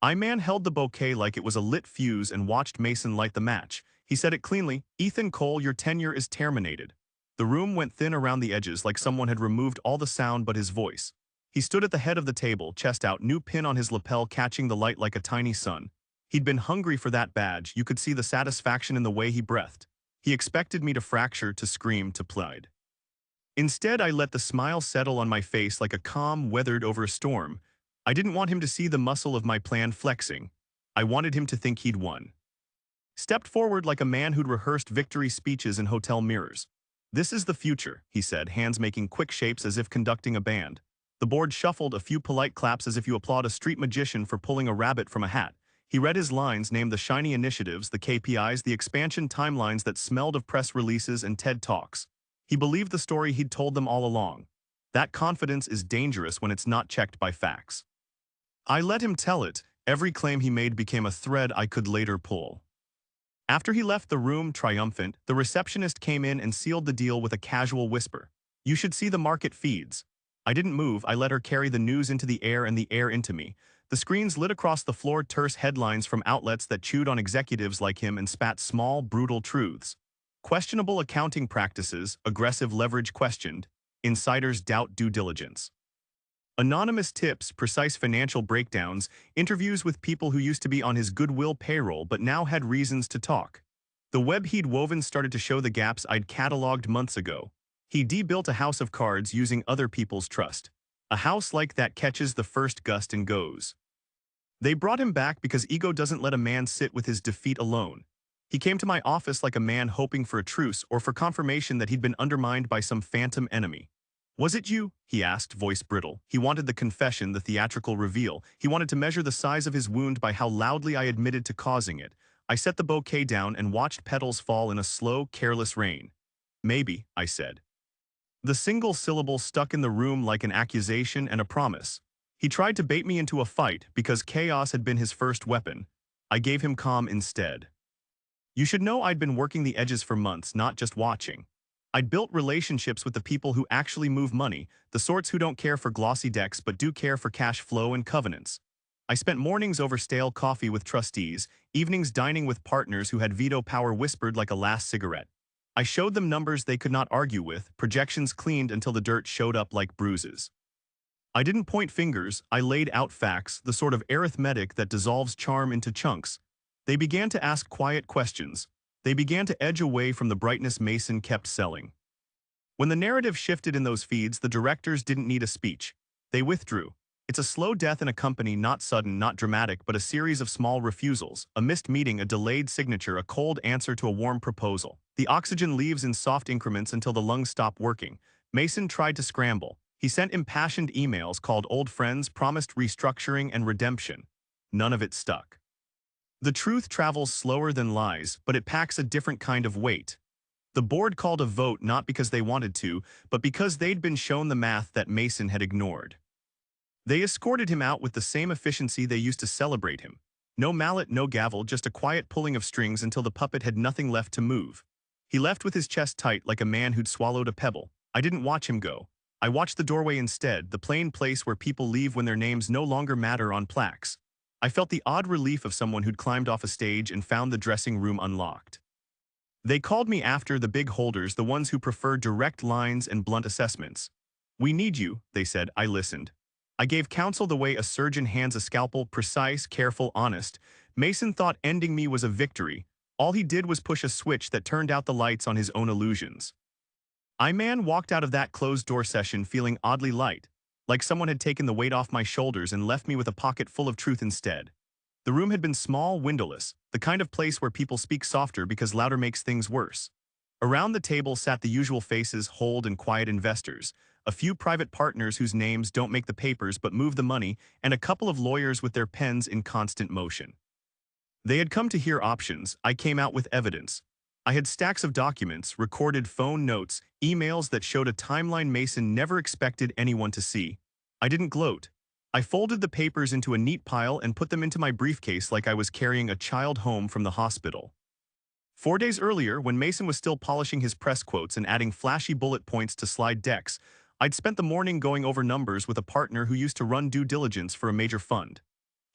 I-Man held the bouquet like it was a lit fuse and watched Mason light the match. He said it cleanly, "Ethan Cole, your tenure is terminated." The room went thin around the edges like someone had removed all the sound but his voice. He stood at the head of the table, chest out, new pin on his lapel catching the light like a tiny sun. He'd been hungry for that badge, you could see the satisfaction in the way he breathed. He expected me to fracture, to scream, to plead. Instead, I let the smile settle on my face like a calm weathered over a storm. I didn't want him to see the muscle of my plan flexing. I wanted him to think he'd won. Stepped forward like a man who'd rehearsed victory speeches in hotel mirrors. "This is the future," he said, hands making quick shapes as if conducting a band. The board shuffled, a few polite claps as if you applaud a street magician for pulling a rabbit from a hat. He read his lines, named the shiny initiatives, the KPIs, the expansion timelines that smelled of press releases and TED Talks. He believed the story he'd told them all along. That confidence is dangerous when it's not checked by facts. I let him tell it. Every claim he made became a thread I could later pull. After he left the room triumphant, the receptionist came in and sealed the deal with a casual whisper. "You should see the market feeds." I didn't move. I let her carry the news into the air and the air into me. The screens lit across the floor, terse headlines from outlets that chewed on executives like him and spat small, brutal truths. Questionable accounting practices, aggressive leverage questioned, insiders doubt due diligence. Anonymous tips, precise financial breakdowns, interviews with people who used to be on his goodwill payroll but now had reasons to talk. The web he'd woven started to show the gaps I'd cataloged months ago. He de-built a house of cards using other people's trust. A house like that catches the first gust and goes. They brought him back because ego doesn't let a man sit with his defeat alone. He came to my office like a man hoping for a truce or for confirmation that he'd been undermined by some phantom enemy. "Was it you?" he asked, voice brittle. He wanted the confession, the theatrical reveal. He wanted to measure the size of his wound by how loudly I admitted to causing it. I set the bouquet down and watched petals fall in a slow, careless rain. "Maybe," I said. The single syllable stuck in the room like an accusation and a promise. He tried to bait me into a fight because chaos had been his first weapon. I gave him calm instead. "You should know I'd been working the edges for months, not just watching. I'd built relationships with the people who actually move money, the sorts who don't care for glossy decks but do care for cash flow and covenants. I spent mornings over stale coffee with trustees, evenings dining with partners who had veto power whispered like a last cigarette. I showed them numbers they could not argue with, projections cleaned until the dirt showed up like bruises. I didn't point fingers, I laid out facts, the sort of arithmetic that dissolves charm into chunks. They began to ask quiet questions. They began to edge away from the brightness Mason kept selling. When the narrative shifted in those feeds, the directors didn't need a speech. They withdrew. It's a slow death in a company, not sudden, not dramatic, but a series of small refusals, a missed meeting, a delayed signature, a cold answer to a warm proposal. The oxygen leaves in soft increments until the lungs stop working. Mason tried to scramble. He sent impassioned emails, called old friends, promised restructuring and redemption. None of it stuck. The truth travels slower than lies, but it packs a different kind of weight. The board called a vote not because they wanted to, but because they'd been shown the math that Mason had ignored. They escorted him out with the same efficiency they used to celebrate him. No mallet, no gavel, just a quiet pulling of strings until the puppet had nothing left to move. He left with his chest tight like a man who'd swallowed a pebble. I didn't watch him go. I watched the doorway instead, the plain place where people leave when their names no longer matter on plaques. I felt the odd relief of someone who'd climbed off a stage and found the dressing room unlocked. They called me after, the big holders, the ones who prefer direct lines and blunt assessments. "We need you," they said. I listened. I gave counsel the way a surgeon hands a scalpel, precise, careful, honest. Mason thought ending me was a victory. All he did was push a switch that turned out the lights on his own illusions. I-Man walked out of that closed-door session feeling oddly light, like someone had taken the weight off my shoulders and left me with a pocket full of truth instead. The room had been small, windowless, the kind of place where people speak softer because louder makes things worse. Around the table sat the usual faces, hold and quiet investors, a few private partners whose names don't make the papers but move the money, and a couple of lawyers with their pens in constant motion. They had come to hear options. I came out with evidence. I had stacks of documents, recorded phone notes, emails that showed a timeline Mason never expected anyone to see. I didn't gloat. I folded the papers into a neat pile and put them into my briefcase like I was carrying a child home from the hospital. 4 days earlier, when Mason was still polishing his press quotes and adding flashy bullet points to slide decks, I'd spent the morning going over numbers with a partner who used to run due diligence for a major fund.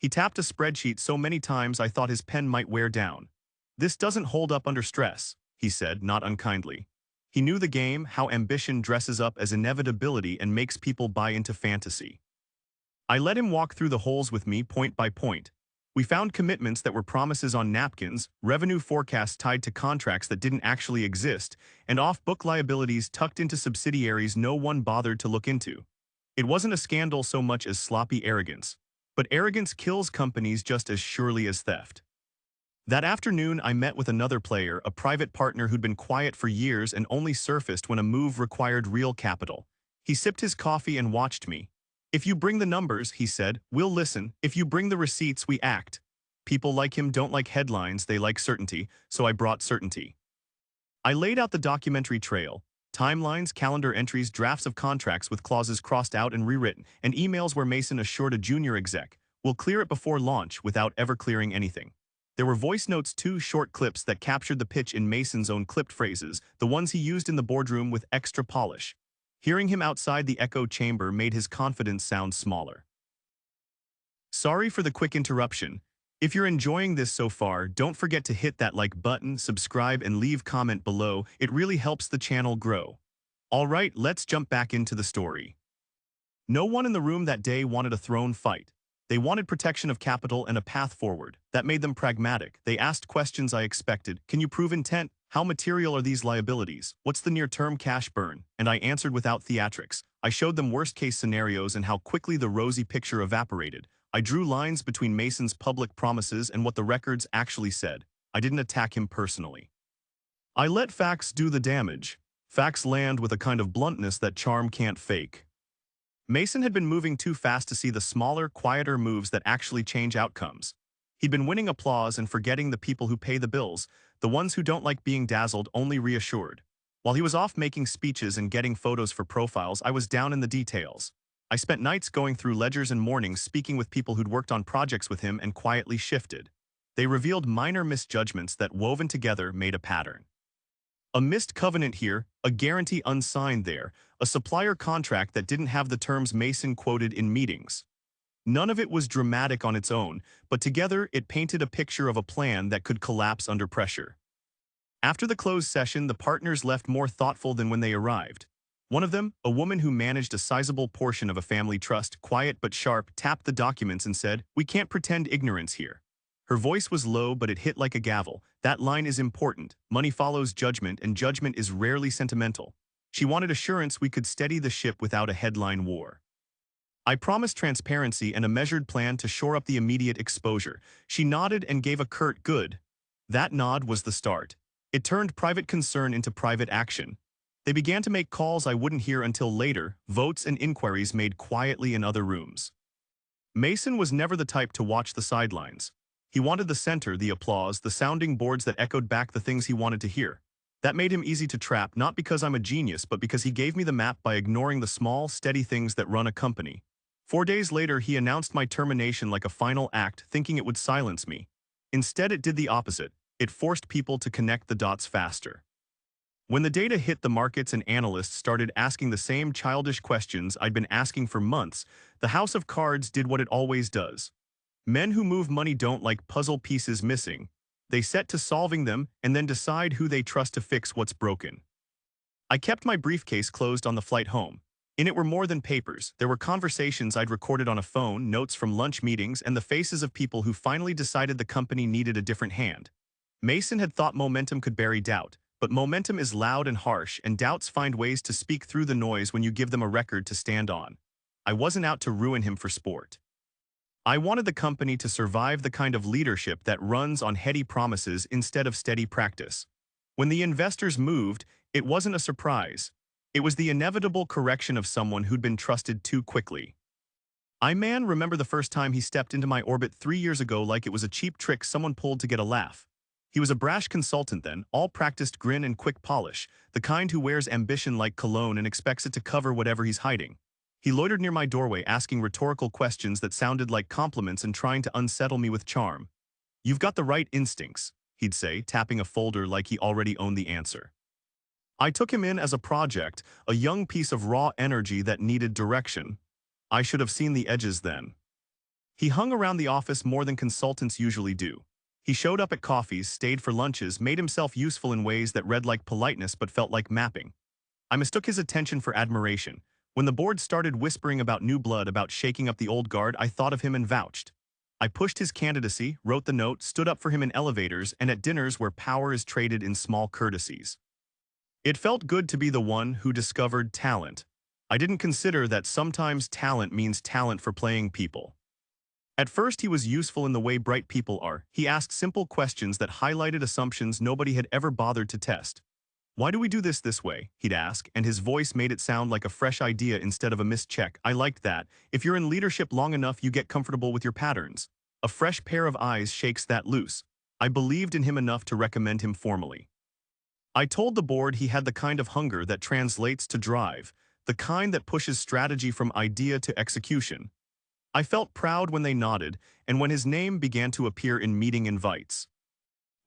He tapped a spreadsheet so many times I thought his pen might wear down. This doesn't hold up under stress, he said, not unkindly. He knew the game, how ambition dresses up as inevitability and makes people buy into fantasy. I let him walk through the holes with me point by point. We found commitments that were promises on napkins, revenue forecasts tied to contracts that didn't actually exist, and off-book liabilities tucked into subsidiaries no one bothered to look into. It wasn't a scandal so much as sloppy arrogance. But arrogance kills companies just as surely as theft. That afternoon, I met with another player, a private partner who'd been quiet for years and only surfaced when a move required real capital. He sipped his coffee and watched me. "If you bring the numbers," he said, "we'll listen. If you bring the receipts, we act." People like him don't like headlines, they like certainty, so I brought certainty. I laid out the documentary trail: timelines, calendar entries, drafts of contracts with clauses crossed out and rewritten, and emails where Mason assured a junior exec, "We'll clear it before launch," without ever clearing anything. There were voice notes too, short clips that captured the pitch in Mason's own clipped phrases, the ones he used in the boardroom with extra polish. Hearing him outside the echo chamber made his confidence sound smaller. Sorry for the quick interruption. If you're enjoying this so far, don't forget to hit that like button, subscribe, and leave comment below. It really helps the channel grow. Alright, let's jump back into the story. No one in the room that day wanted a throne fight. They wanted protection of capital and a path forward. That made them pragmatic. They asked questions I expected. Can you prove intent? How material are these liabilities? What's the near-term cash burn? And I answered without theatrics. I showed them worst-case scenarios and how quickly the rosy picture evaporated. I drew lines between Mason's public promises and what the records actually said. I didn't attack him personally. I let facts do the damage. Facts land with a kind of bluntness that charm can't fake. Mason had been moving too fast to see the smaller, quieter moves that actually change outcomes. He'd been winning applause and forgetting the people who pay the bills, the ones who don't like being dazzled, only reassured. While he was off making speeches and getting photos for profiles, I was down in the details. I spent nights going through ledgers and mornings speaking with people who'd worked on projects with him and quietly shifted. They revealed minor misjudgments that, woven together, made a pattern. A missed covenant here, a guarantee unsigned there, a supplier contract that didn't have the terms Mason quoted in meetings. None of it was dramatic on its own, but together it painted a picture of a plan that could collapse under pressure. After the closed session, the partners left more thoughtful than when they arrived. One of them, a woman who managed a sizable portion of a family trust, quiet but sharp, tapped the documents and said, "We can't pretend ignorance here." Her voice was low, but it hit like a gavel. That line is important. Money follows judgment, and judgment is rarely sentimental. She wanted assurance we could steady the ship without a headline war. I promised transparency and a measured plan to shore up the immediate exposure. She nodded and gave a curt "good." That nod was the start. It turned private concern into private action. They began to make calls I wouldn't hear until later, votes and inquiries made quietly in other rooms. Mason was never the type to watch the sidelines. He wanted the center, the applause, the sounding boards that echoed back the things he wanted to hear. That made him easy to trap, not because I'm a genius, but because he gave me the map by ignoring the small, steady things that run a company. 4 days later, he announced my termination like a final act, thinking it would silence me. Instead, it did the opposite. It forced people to connect the dots faster. When the data hit the markets and analysts started asking the same childish questions I'd been asking for months, the house of cards did what it always does. Men who move money don't like puzzle pieces missing. They set to solving them and then decide who they trust to fix what's broken. I kept my briefcase closed on the flight home. In it were more than papers. There were conversations I'd recorded on a phone, notes from lunch meetings, and the faces of people who finally decided the company needed a different hand. Mason had thought momentum could bury doubt, but momentum is loud and harsh, and doubts find ways to speak through the noise when you give them a record to stand on. I wasn't out to ruin him for sport. I wanted the company to survive the kind of leadership that runs on heady promises instead of steady practice. When the investors moved, it wasn't a surprise. It was the inevitable correction of someone who'd been trusted too quickly. Remember the first time he stepped into my orbit 3 years ago like it was a cheap trick someone pulled to get a laugh. He was a brash consultant then, all practiced grin and quick polish, the kind who wears ambition like cologne and expects it to cover whatever he's hiding. He loitered near my doorway asking rhetorical questions that sounded like compliments and trying to unsettle me with charm. "You've got the right instincts," he'd say, tapping a folder like he already owned the answer. I took him in as a project, a young piece of raw energy that needed direction. I should have seen the edges then. He hung around the office more than consultants usually do. He showed up at coffees, stayed for lunches, made himself useful in ways that read like politeness but felt like mapping. I mistook his attention for admiration. When the board started whispering about new blood, about shaking up the old guard, I thought of him and vouched. I pushed his candidacy, wrote the note, stood up for him in elevators and at dinners where power is traded in small courtesies. It felt good to be the one who discovered talent. I didn't consider that sometimes talent means talent for playing people. At first he was useful in the way bright people are. He asked simple questions that highlighted assumptions nobody had ever bothered to test. "Why do we do this way?" he'd ask, and his voice made it sound like a fresh idea instead of a missed check. I liked that. If you're in leadership long enough, you get comfortable with your patterns. A fresh pair of eyes shakes that loose. I believed in him enough to recommend him formally. I told the board he had the kind of hunger that translates to drive, the kind that pushes strategy from idea to execution. I felt proud when they nodded, and when his name began to appear in meeting invites.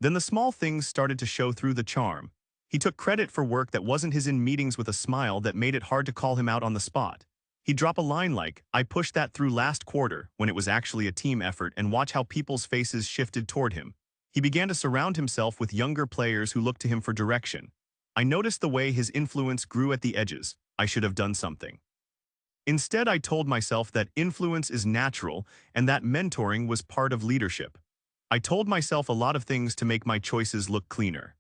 Then the small things started to show through the charm. He took credit for work that wasn't his in meetings with a smile that made it hard to call him out on the spot. He'd drop a line like, "I pushed that through last quarter," when it was actually a team effort, and watch how people's faces shifted toward him. He began to surround himself with younger players who looked to him for direction. I noticed the way his influence grew at the edges. I should have done something. Instead, I told myself that influence is natural and that mentoring was part of leadership. I told myself a lot of things to make my choices look cleaner.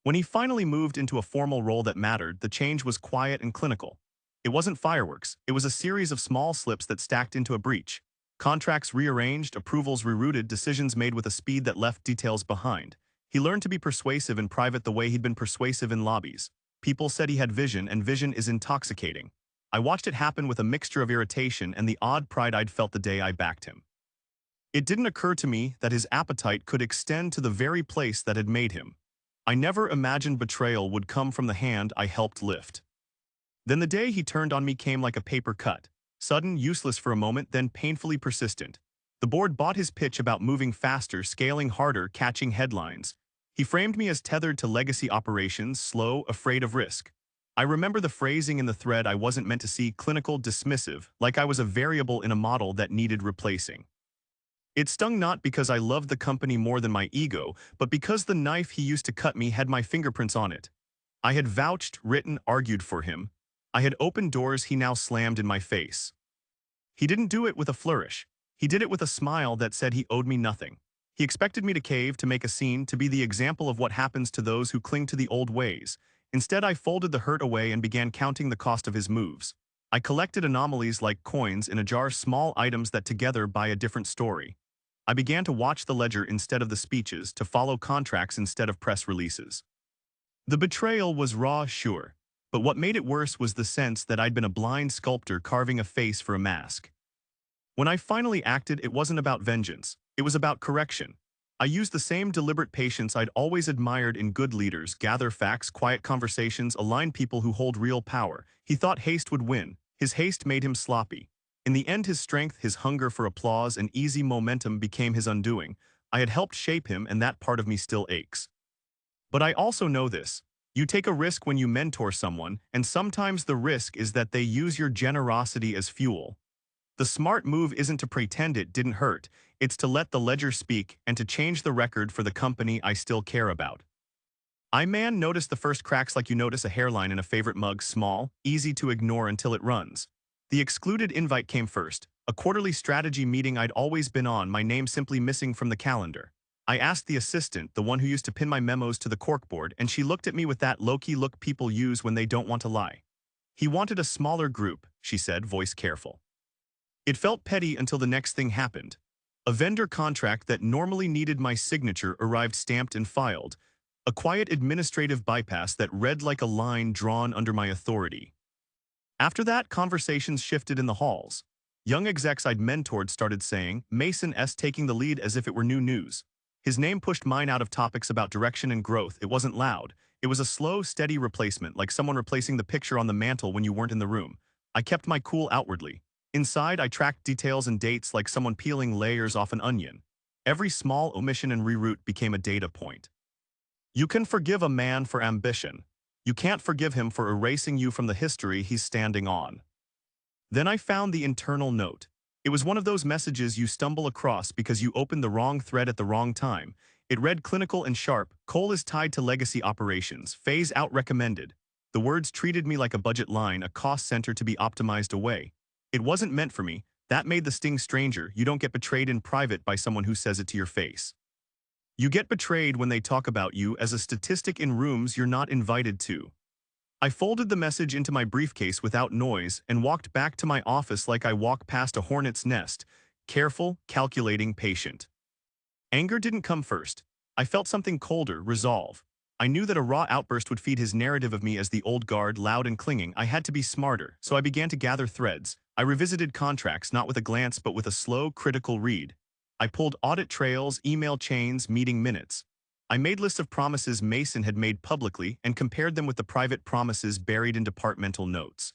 When he finally moved into a formal role that mattered, the change was quiet and clinical. It wasn't fireworks, it was a series of small slips that stacked into a breach. Contracts rearranged, approvals rerouted, decisions made with a speed that left details behind. He learned to be persuasive in private the way he'd been persuasive in lobbies. People said he had vision, and vision is intoxicating. I watched it happen with a mixture of irritation and the odd pride I'd felt the day I backed him. It didn't occur to me that his appetite could extend to the very place that had made him. I never imagined betrayal would come from the hand I helped lift. Then the day he turned on me came like a paper cut. Sudden, useless for a moment, then painfully persistent. The board bought his pitch about moving faster, scaling harder, catching headlines. He framed me as tethered to legacy operations, slow, afraid of risk. I remember the phrasing in the thread I wasn't meant to see: clinical, dismissive, like I was a variable in a model that needed replacing. It stung not because I loved the company more than my ego, but because the knife he used to cut me had my fingerprints on it. I had vouched, written, argued for him. I had opened doors he now slammed in my face. He didn't do it with a flourish. He did it with a smile that said he owed me nothing. He expected me to cave, to make a scene, to be the example of what happens to those who cling to the old ways. Instead, I folded the hurt away and began counting the cost of his moves. I collected anomalies like coins in a jar, small items that together buy a different story. I began to watch the ledger instead of the speeches, to follow contracts instead of press releases. The betrayal was raw, sure, but what made it worse was the sense that I'd been a blind sculptor carving a face for a mask. When I finally acted, it wasn't about vengeance. It was about correction. I used the same deliberate patience I'd always admired in good leaders: gather facts, quiet conversations, align people who hold real power. He thought haste would win. His haste made him sloppy. In the end, his strength, his hunger for applause and easy momentum became his undoing. I had helped shape him, and that part of me still aches. But I also know this. You take a risk when you mentor someone, and sometimes the risk is that they use your generosity as fuel. The smart move isn't to pretend it didn't hurt, it's to let the ledger speak and to change the record for the company I still care about. I noticed the first cracks like you notice a hairline in a favorite mug, small, easy to ignore until it runs. The excluded invite came first, a quarterly strategy meeting I'd always been on, my name simply missing from the calendar. I asked the assistant, the one who used to pin my memos to the corkboard, and she looked at me with that low-key look people use when they don't want to lie. "He wanted a smaller group," she said, voice careful. It felt petty until the next thing happened. A vendor contract that normally needed my signature arrived stamped and filed, a quiet administrative bypass that read like a line drawn under my authority. After that, conversations shifted in the halls. Young execs I'd mentored started saying, "Mason S. taking the lead," as if it were new news. His name pushed mine out of topics about direction and growth. It wasn't loud. It was a slow, steady replacement, like someone replacing the picture on the mantle when you weren't in the room. I kept my cool outwardly. Inside, I tracked details and dates like someone peeling layers off an onion. Every small omission and reroute became a data point. You can forgive a man for ambition. You can't forgive him for erasing you from the history he's standing on. Then I found the internal note. It was one of those messages you stumble across because you opened the wrong thread at the wrong time. It read clinical and sharp. Coal is tied to legacy operations. Phase out recommended. The words treated me like a budget line, a cost center to be optimized away. It wasn't meant for me. That made the sting stranger. You don't get betrayed in private by someone who says it to your face. You get betrayed when they talk about you as a statistic in rooms you're not invited to. I folded the message into my briefcase without noise and walked back to my office like I walk past a hornet's nest, careful, calculating, patient. Anger didn't come first. I felt something colder, resolve. I knew that a raw outburst would feed his narrative of me as the old guard, loud and clinging. I had to be smarter, so I began to gather threads. I revisited contracts not with a glance but with a slow, critical read. I pulled audit trails, email chains, meeting minutes. I made lists of promises Mason had made publicly and compared them with the private promises buried in departmental notes.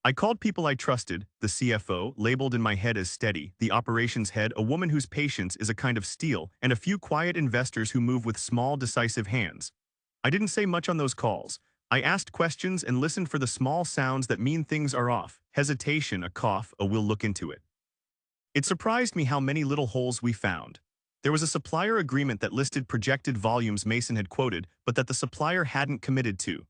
I called people I trusted, the CFO, labeled in my head as steady, the operations head, a woman whose patience is a kind of steel, and a few quiet investors who move with small, decisive hands. I didn't say much on those calls. I asked questions and listened for the small sounds that mean things are off, hesitation, a cough, a we'll look into it. It surprised me how many little holes we found. There was a supplier agreement that listed projected volumes Mason had quoted, but that the supplier hadn't committed to.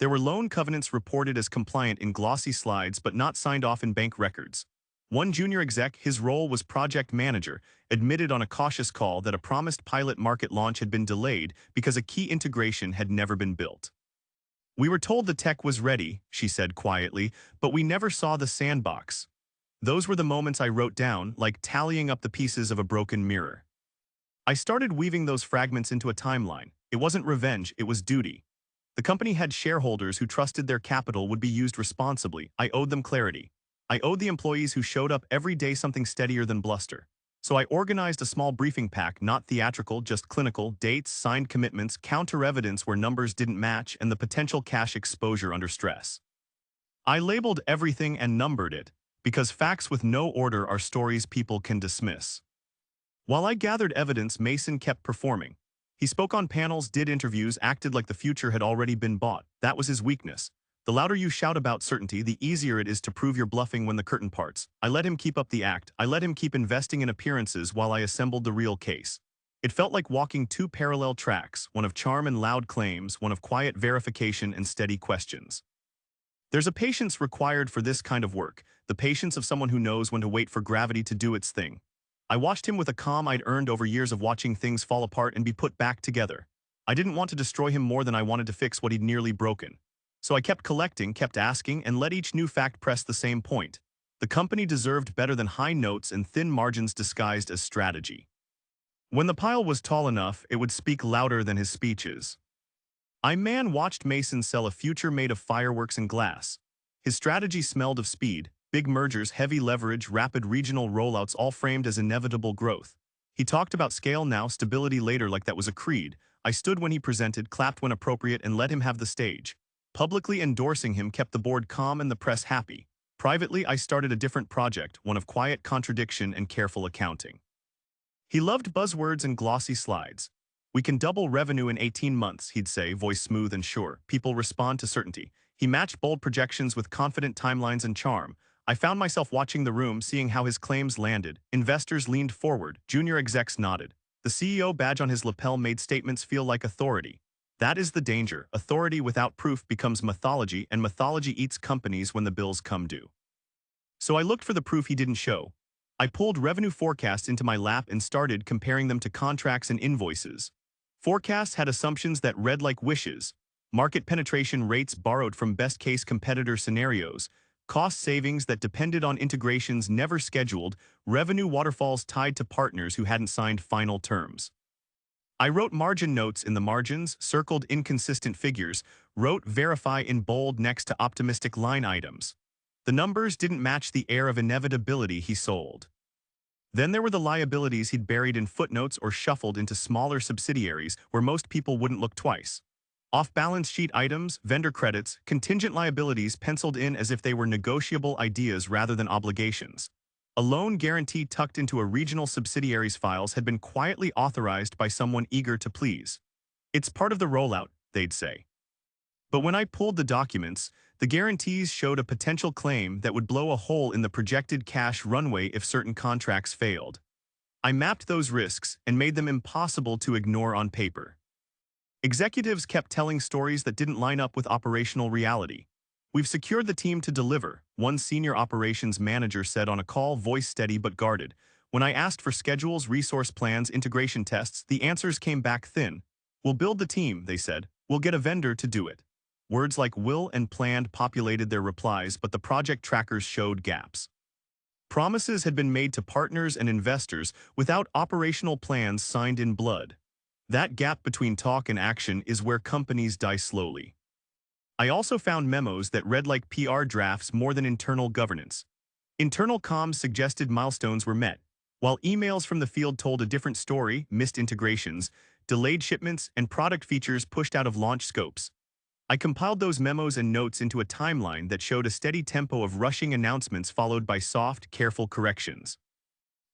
There were loan covenants reported as compliant in glossy slides but not signed off in bank records. One junior exec, his role was project manager, admitted on a cautious call that a promised pilot market launch had been delayed because a key integration had never been built. We were told the tech was ready, she said quietly, but we never saw the sandbox. Those were the moments I wrote down, like tallying up the pieces of a broken mirror. I started weaving those fragments into a timeline. It wasn't revenge, it was duty. The company had shareholders who trusted their capital would be used responsibly. I owed them clarity. I owed the employees who showed up every day something steadier than bluster. So I organized a small briefing pack, not theatrical, just clinical, dates, signed commitments, counter-evidence where numbers didn't match, and the potential cash exposure under stress. I labeled everything and numbered it, because facts with no order are stories people can dismiss. While I gathered evidence, Mason kept performing. He spoke on panels, did interviews, acted like the future had already been bought. That was his weakness. The louder you shout about certainty, the easier it is to prove you're bluffing when the curtain parts. I let him keep up the act. I let him keep investing in appearances while I assembled the real case. It felt like walking two parallel tracks, one of charm and loud claims, one of quiet verification and steady questions. There's a patience required for this kind of work, the patience of someone who knows when to wait for gravity to do its thing. I watched him with a calm I'd earned over years of watching things fall apart and be put back together. I didn't want to destroy him more than I wanted to fix what he'd nearly broken. So I kept collecting, kept asking, and let each new fact press the same point. The company deserved better than high notes and thin margins disguised as strategy. When the pile was tall enough, it would speak louder than his speeches. I watched Mason sell a future made of fireworks and glass. His strategy smelled of speed. Big mergers, heavy leverage, rapid regional rollouts, all framed as inevitable growth. He talked about scale now, stability later, like that was a creed. I stood when he presented, clapped when appropriate, and let him have the stage. Publicly endorsing him kept the board calm and the press happy. Privately, I started a different project, one of quiet contradiction and careful accounting. He loved buzzwords and glossy slides. We can double revenue in 18 months, he'd say, voice smooth and sure. People respond to certainty. He matched bold projections with confident timelines and charm. I found myself watching the room, seeing how his claims landed. Investors leaned forward, junior execs nodded. The CEO badge on his lapel made statements feel like authority. That is the danger. Authority without proof becomes mythology, and mythology eats companies when the bills come due. So I looked for the proof he didn't show. I pulled revenue forecasts into my lap and started comparing them to contracts and invoices. Forecasts had assumptions that read like wishes. Market penetration rates borrowed from best-case competitor scenarios. Cost savings that depended on integrations never scheduled, revenue waterfalls tied to partners who hadn't signed final terms. I wrote margin notes in the margins, circled inconsistent figures, wrote verify in bold next to optimistic line items. The numbers didn't match the air of inevitability he sold. Then there were the liabilities he'd buried in footnotes or shuffled into smaller subsidiaries where most people wouldn't look twice. Off-balance sheet items, vendor credits, contingent liabilities penciled in as if they were negotiable ideas rather than obligations. A loan guarantee tucked into a regional subsidiary's files had been quietly authorized by someone eager to please. It's part of the rollout, they'd say. But when I pulled the documents, The guarantees showed a potential claim that would blow a hole in the projected cash runway if certain contracts failed. I mapped those risks and made them impossible to ignore on paper. Executives kept telling stories that didn't line up with operational reality. "We've secured the team to deliver," one senior operations manager said on a call, voice steady but guarded. When I asked for schedules, resource plans, integration tests, the answers came back thin. "We'll build the team," they said. "We'll get a vendor to do it." Words like will and planned populated their replies, but the project trackers showed gaps. Promises had been made to partners and investors without operational plans signed in blood. That gap between talk and action is where companies die slowly. I also found memos that read like PR drafts more than internal governance. Internal comms suggested milestones were met, while emails from the field told a different story, missed integrations, delayed shipments, and product features pushed out of launch scopes. I compiled those memos and notes into a timeline that showed a steady tempo of rushing announcements followed by soft, careful corrections.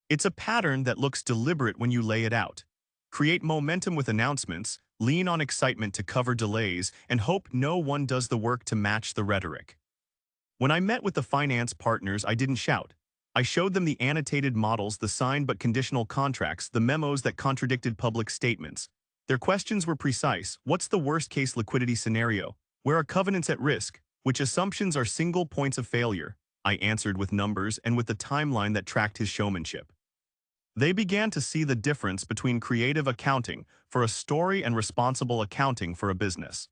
It's a pattern that looks deliberate when you lay it out. Create momentum with announcements, lean on excitement to cover delays, and hope no one does the work to match the rhetoric. When I met with the finance partners, I didn't shout. I showed them the annotated models, the signed but conditional contracts, the memos that contradicted public statements. Their questions were precise. What's the worst-case liquidity scenario? Where are covenants at risk? Which assumptions are single points of failure? I answered with numbers and with the timeline that tracked his showmanship. They began to see the difference between creative accounting for a story and responsible accounting for a business.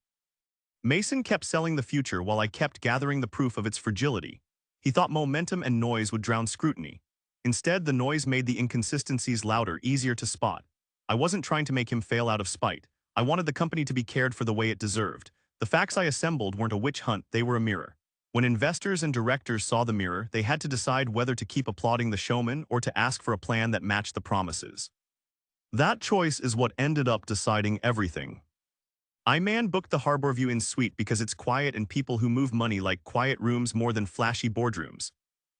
Mason kept selling the future while I kept gathering the proof of its fragility. He thought momentum and noise would drown scrutiny. Instead, the noise made the inconsistencies louder, easier to spot. I wasn't trying to make him fail out of spite. I wanted the company to be cared for the way it deserved. The facts I assembled weren't a witch hunt, they were a mirror. When investors and directors saw the mirror, they had to decide whether to keep applauding the showman or to ask for a plan that matched the promises. That choice is what ended up deciding everything. I man-booked the Harborview Inn suite because it's quiet and people who move money like quiet rooms more than flashy boardrooms.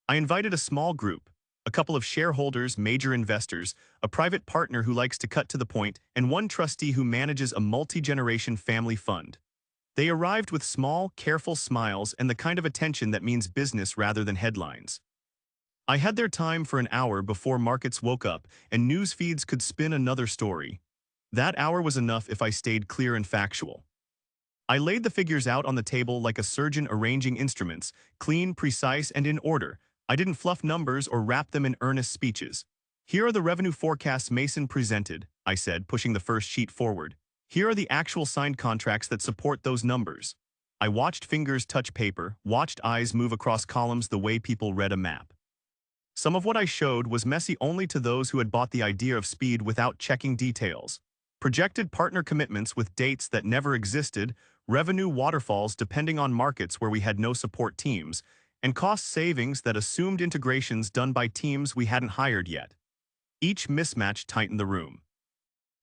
I invited a small group, a couple of shareholders, major investors, a private partner who likes to cut to the point, and one trustee who manages a multi-generation family fund. They arrived with small, careful smiles and the kind of attention that means business rather than headlines. I had their time for an hour before markets woke up and news feeds could spin another story. That hour was enough if I stayed clear and factual. I laid the figures out on the table like a surgeon arranging instruments, clean, precise, and in order. I didn't fluff numbers or wrap them in earnest speeches. "Here are the revenue forecasts Mason presented," I said, pushing the first sheet forward. "Here are the actual signed contracts that support those numbers." I watched fingers touch paper, watched eyes move across columns the way people read a map. Some of what I showed was messy only to those who had bought the idea of speed without checking details. Projected partner commitments with dates that never existed, revenue waterfalls depending on markets where we had no support teams, and cost savings that assumed integrations done by teams we hadn't hired yet. Each mismatch tightened the room.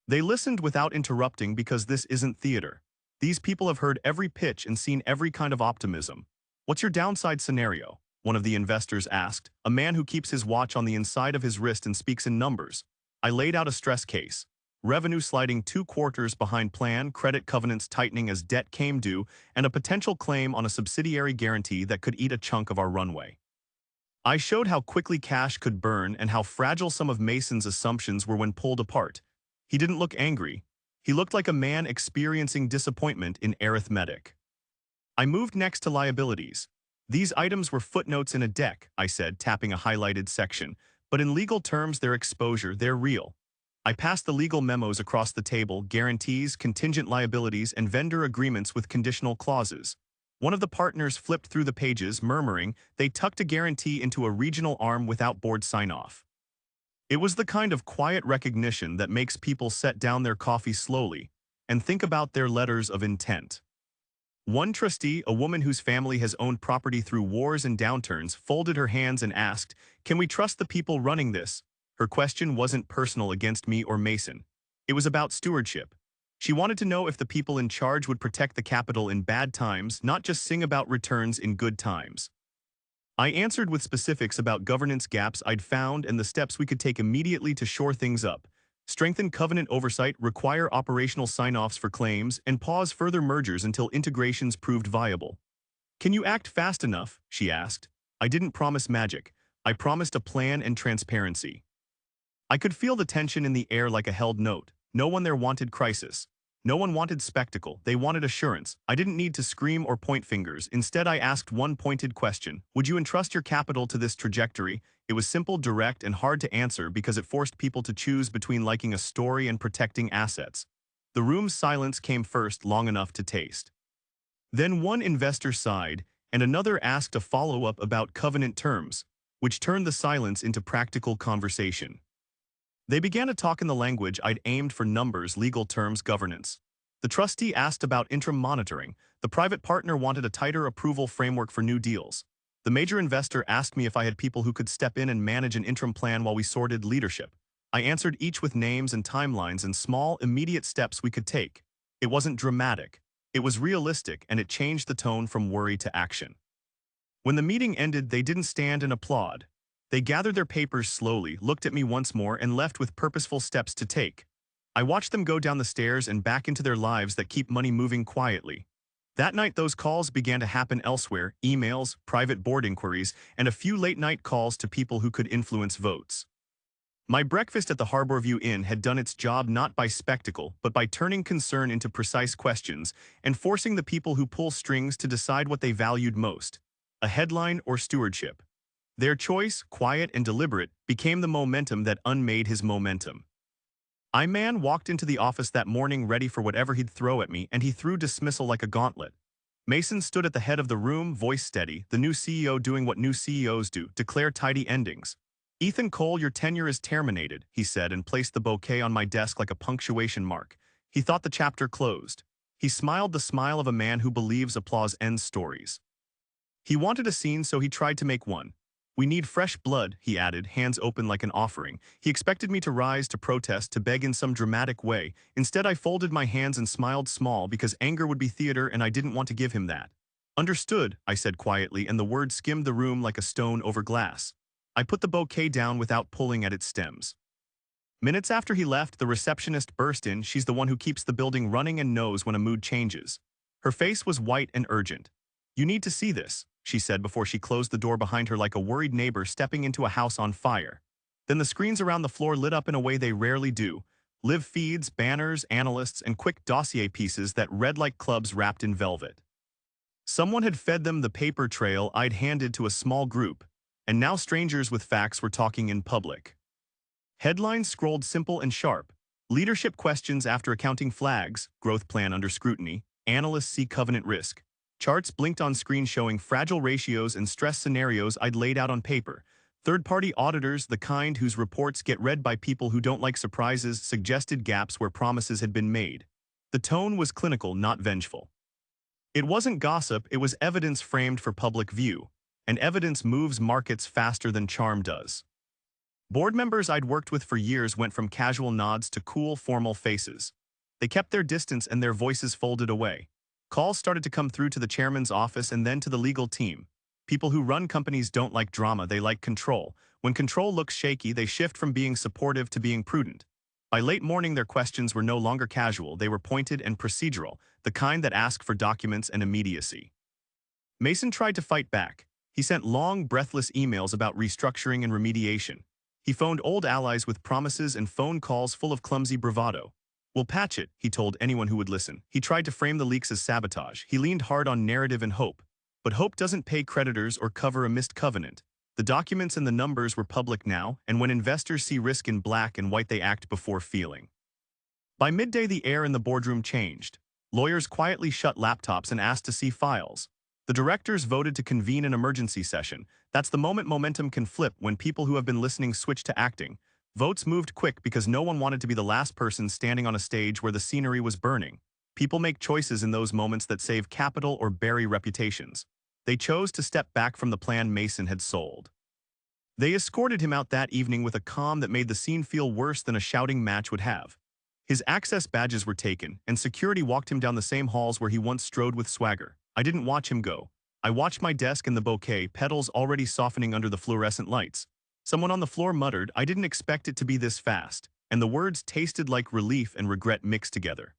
They listened without interrupting because this isn't theater. These people have heard every pitch and seen every kind of optimism. "What's your downside scenario?" one of the investors asked, a man who keeps his watch on the inside of his wrist and speaks in numbers. I laid out a stress case. Revenue sliding 2 quarters behind plan, credit covenants tightening as debt came due, and a potential claim on a subsidiary guarantee that could eat a chunk of our runway. I showed how quickly cash could burn and how fragile some of Mason's assumptions were when pulled apart. He didn't look angry. He looked like a man experiencing disappointment in arithmetic. I moved next to liabilities. "These items were footnotes in a deck," I said, tapping a highlighted section. "But in legal terms, they're exposure, they're real." I passed the legal memos across the table, guarantees, contingent liabilities, and vendor agreements with conditional clauses. One of the partners flipped through the pages, murmuring they tucked a guarantee into a regional arm without board sign-off. It was the kind of quiet recognition that makes people set down their coffee slowly and think about their letters of intent. One trustee, a woman whose family has owned property through wars and downturns, folded her hands and asked, "Can we trust the people running this?" Her question wasn't personal against me or Mason. It was about stewardship. She wanted to know if the people in charge would protect the capital in bad times, not just sing about returns in good times. I answered with specifics about governance gaps I'd found and the steps we could take immediately to shore things up. Strengthen covenant oversight, require operational sign-offs for claims, and pause further mergers until integrations proved viable. Can you act fast enough? She asked. I didn't promise magic. I promised a plan and transparency. I could feel the tension in the air like a held note. No one there wanted crisis. No one wanted spectacle. They wanted assurance. I didn't need to scream or point fingers. Instead, I asked one pointed question. Would you entrust your capital to this trajectory? It was simple, direct, and hard to answer because it forced people to choose between liking a story and protecting assets. The room's silence came first, long enough to taste. Then one investor sighed, and another asked a follow-up about covenant terms, which turned the silence into practical conversation. They began to talk in the language I'd aimed for: numbers, legal terms, governance. The trustee asked about interim monitoring. The private partner wanted a tighter approval framework for new deals. The major investor asked me if I had people who could step in and manage an interim plan while we sorted leadership. I answered each with names and timelines and small, immediate steps we could take. It wasn't dramatic. It was realistic, and it changed the tone from worry to action. When the meeting ended, they didn't stand and applaud. They gathered their papers slowly, looked at me once more, and left with purposeful steps to take. I watched them go down the stairs and back into their lives that keep money moving quietly. That night, those calls began to happen elsewhere: emails, private board inquiries, and a few late-night calls to people who could influence votes. My breakfast at the Harborview Inn had done its job, not by spectacle, but by turning concern into precise questions and forcing the people who pull strings to decide what they valued most: a headline or stewardship. Their choice, quiet and deliberate, became the momentum that unmade his momentum. Man walked into the office that morning ready for whatever he'd throw at me, and he threw dismissal like a gauntlet. Mason stood at the head of the room, voice steady, the new CEO doing what new CEOs do: declare tidy endings. Ethan Cole, your tenure is terminated, he said, and placed the bouquet on my desk like a punctuation mark. He thought the chapter closed. He smiled the smile of a man who believes applause ends stories. He wanted a scene, so he tried to make one. We need fresh blood, he added, hands open like an offering. He expected me to rise, to protest, to beg in some dramatic way. Instead, I folded my hands and smiled small because anger would be theater and I didn't want to give him that. Understood, I said quietly, and the words skimmed the room like a stone over glass. I put the bouquet down without pulling at its stems. Minutes after he left, the receptionist burst in. She's the one who keeps the building running and knows when a mood changes. Her face was white and urgent. You need to see this, she said before she closed the door behind her like a worried neighbor stepping into a house on fire. Then the screens around the floor lit up in a way they rarely do. Live feeds, banners, analysts, and quick dossier pieces that read like clubs wrapped in velvet. Someone had fed them the paper trail I'd handed to a small group, and now strangers with facts were talking in public. Headlines scrolled simple and sharp. Leadership questions after accounting flags, growth plan under scrutiny, analysts see covenant risk. Charts blinked on screen showing fragile ratios and stress scenarios I'd laid out on paper. Third-party auditors, the kind whose reports get read by people who don't like surprises, suggested gaps where promises had been made. The tone was clinical, not vengeful. It wasn't gossip, it was evidence framed for public view. And evidence moves markets faster than charm does. Board members I'd worked with for years went from casual nods to cool, formal faces. They kept their distance and their voices folded away. Calls started to come through to the chairman's office and then to the legal team. People who run companies don't like drama, they like control. When control looks shaky, they shift from being supportive to being prudent. By late morning, their questions were no longer casual, they were pointed and procedural, the kind that asked for documents and immediacy. Mason tried to fight back. He sent long, breathless emails about restructuring and remediation. He phoned old allies with promises and phone calls full of clumsy bravado. We'll patch it, he told anyone who would listen. He tried to frame the leaks as sabotage. He leaned hard on narrative and hope. But hope doesn't pay creditors or cover a missed covenant. The documents and the numbers were public now, and when investors see risk in black and white, they act before feeling. By midday, the air in the boardroom changed. Lawyers quietly shut laptops and asked to see files. The directors voted to convene an emergency session. That's the moment momentum can flip, when people who have been listening switch to acting. Votes moved quick because no one wanted to be the last person standing on a stage where the scenery was burning. People make choices in those moments that save capital or bury reputations. They chose to step back from the plan Mason had sold. They escorted him out that evening with a calm that made the scene feel worse than a shouting match would have. His access badges were taken, and security walked him down the same halls where he once strode with swagger. I didn't watch him go. I watched my desk and the bouquet, petals already softening under the fluorescent lights. Someone on the floor muttered, "I didn't expect it to be this fast," and the words tasted like relief and regret mixed together.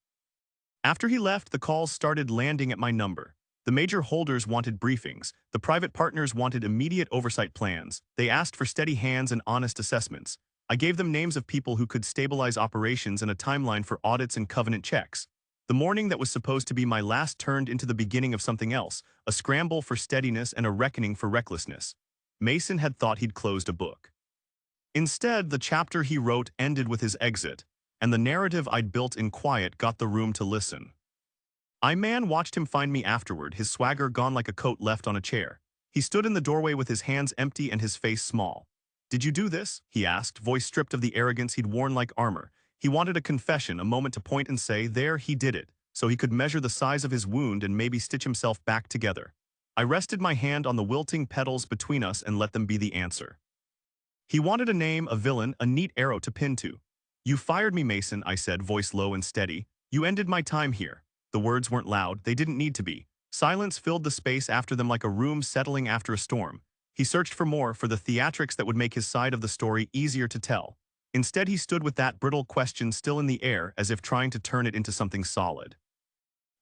After he left, the calls started landing at my number. The major holders wanted briefings. The private partners wanted immediate oversight plans. They asked for steady hands and honest assessments. I gave them names of people who could stabilize operations and a timeline for audits and covenant checks. The morning that was supposed to be my last turned into the beginning of something else, a scramble for steadiness and a reckoning for recklessness. Mason had thought he'd closed a book. Instead, the chapter he wrote ended with his exit, and the narrative I'd built in quiet got the room to listen. Man watched him find me afterward, his swagger gone like a coat left on a chair. He stood in the doorway with his hands empty and his face small. "Did you do this?" he asked, voice stripped of the arrogance he'd worn like armor. He wanted a confession, a moment to point and say, there, he did it, so he could measure the size of his wound and maybe stitch himself back together. I rested my hand on the wilting petals between us and let them be the answer. He wanted a name, a villain, a neat arrow to pin to. "You fired me, Mason," I said, voice low and steady. "You ended my time here." The words weren't loud, they didn't need to be. Silence filled the space after them like a room settling after a storm. He searched for more, for the theatrics that would make his side of the story easier to tell. Instead, he stood with that brittle question still in the air, as if trying to turn it into something solid.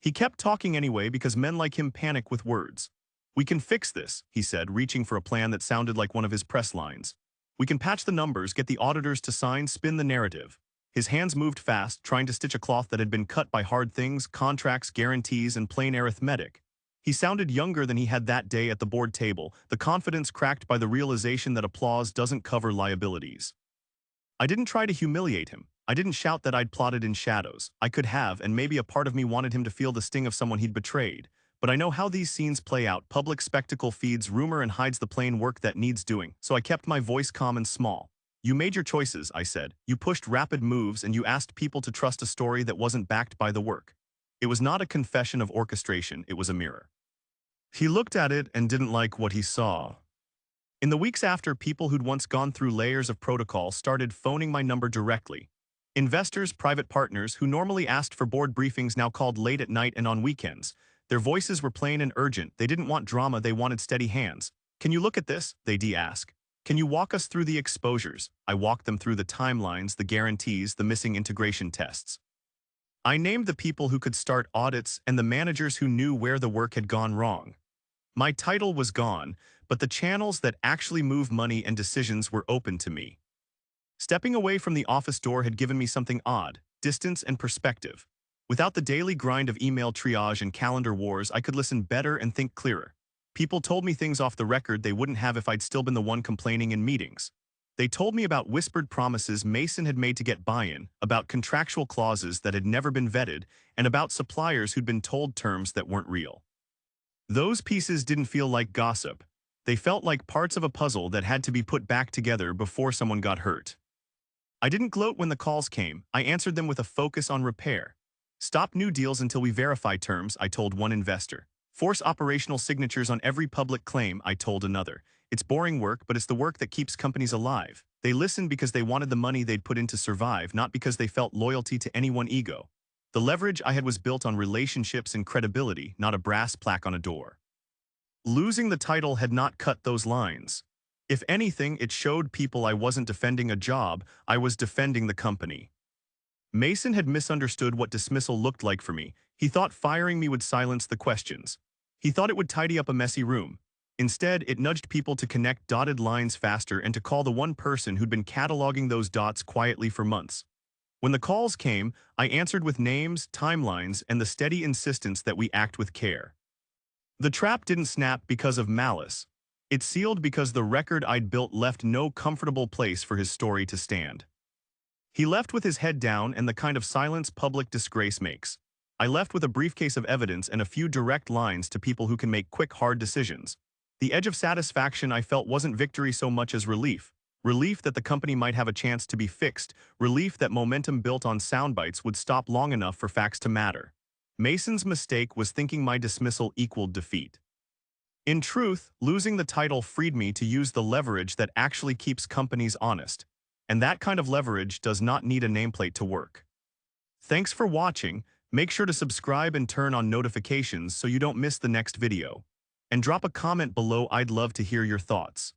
He kept talking anyway because men like him panic with words. "We can fix this," he said, reaching for a plan that sounded like one of his press lines. "We can patch the numbers, get the auditors to sign, spin the narrative." His hands moved fast, trying to stitch a cloth that had been cut by hard things, contracts, guarantees, and plain arithmetic. He sounded younger than he had that day at the board table, the confidence cracked by the realization that applause doesn't cover liabilities. I didn't try to humiliate him. I didn't shout that I'd plotted in shadows. I could have, and maybe a part of me wanted him to feel the sting of someone he'd betrayed. But I know how these scenes play out. Public spectacle feeds rumor and hides the plain work that needs doing, so I kept my voice calm and small. "You made your choices," I said. "You pushed rapid moves and you asked people to trust a story that wasn't backed by the work." It was not a confession of orchestration, it was a mirror. He looked at it and didn't like what he saw. In the weeks after, people who'd once gone through layers of protocol started phoning my number directly. Investors, private partners, who normally asked for board briefings now called late at night and on weekends. Their voices were plain and urgent. They didn't want drama, they wanted steady hands. "Can you look at this?" they'd ask. "Can you walk us through the exposures?" I walked them through the timelines, the guarantees, the missing integration tests. I named the people who could start audits and the managers who knew where the work had gone wrong. My title was gone, but the channels that actually move money and decisions were open to me. Stepping away from the office door had given me something odd, distance and perspective. Without the daily grind of email triage and calendar wars, I could listen better and think clearer. People told me things off the record they wouldn't have if I'd still been the one complaining in meetings. They told me about whispered promises Mason had made to get buy-in, about contractual clauses that had never been vetted, and about suppliers who'd been told terms that weren't real. Those pieces didn't feel like gossip. They felt like parts of a puzzle that had to be put back together before someone got hurt. I didn't gloat when the calls came. I answered them with a focus on repair. "Stop new deals until we verify terms," I told one investor. "Force operational signatures on every public claim," I told another. "It's boring work, but it's the work that keeps companies alive." They listened because they wanted the money they'd put in to survive, not because they felt loyalty to any one ego. The leverage I had was built on relationships and credibility, not a brass plaque on a door. Losing the title had not cut those lines. If anything, it showed people I wasn't defending a job, I was defending the company. Mason had misunderstood what dismissal looked like for me. He thought firing me would silence the questions. He thought it would tidy up a messy room. Instead, it nudged people to connect dotted lines faster and to call the one person who'd been cataloging those dots quietly for months. When the calls came, I answered with names, timelines, and the steady insistence that we act with care. The trap didn't snap because of malice. It sealed because the record I'd built left no comfortable place for his story to stand. He left with his head down and the kind of silence public disgrace makes. I left with a briefcase of evidence and a few direct lines to people who can make quick, hard decisions. The edge of satisfaction I felt wasn't victory so much as relief. Relief that the company might have a chance to be fixed. Relief that momentum built on soundbites would stop long enough for facts to matter. Mason's mistake was thinking my dismissal equaled defeat. In truth, losing the title freed me to use the leverage that actually keeps companies honest. And that kind of leverage does not need a nameplate to work. Thanks for watching. Make sure to subscribe and turn on notifications so you don't miss the next video. And drop a comment below, I'd love to hear your thoughts.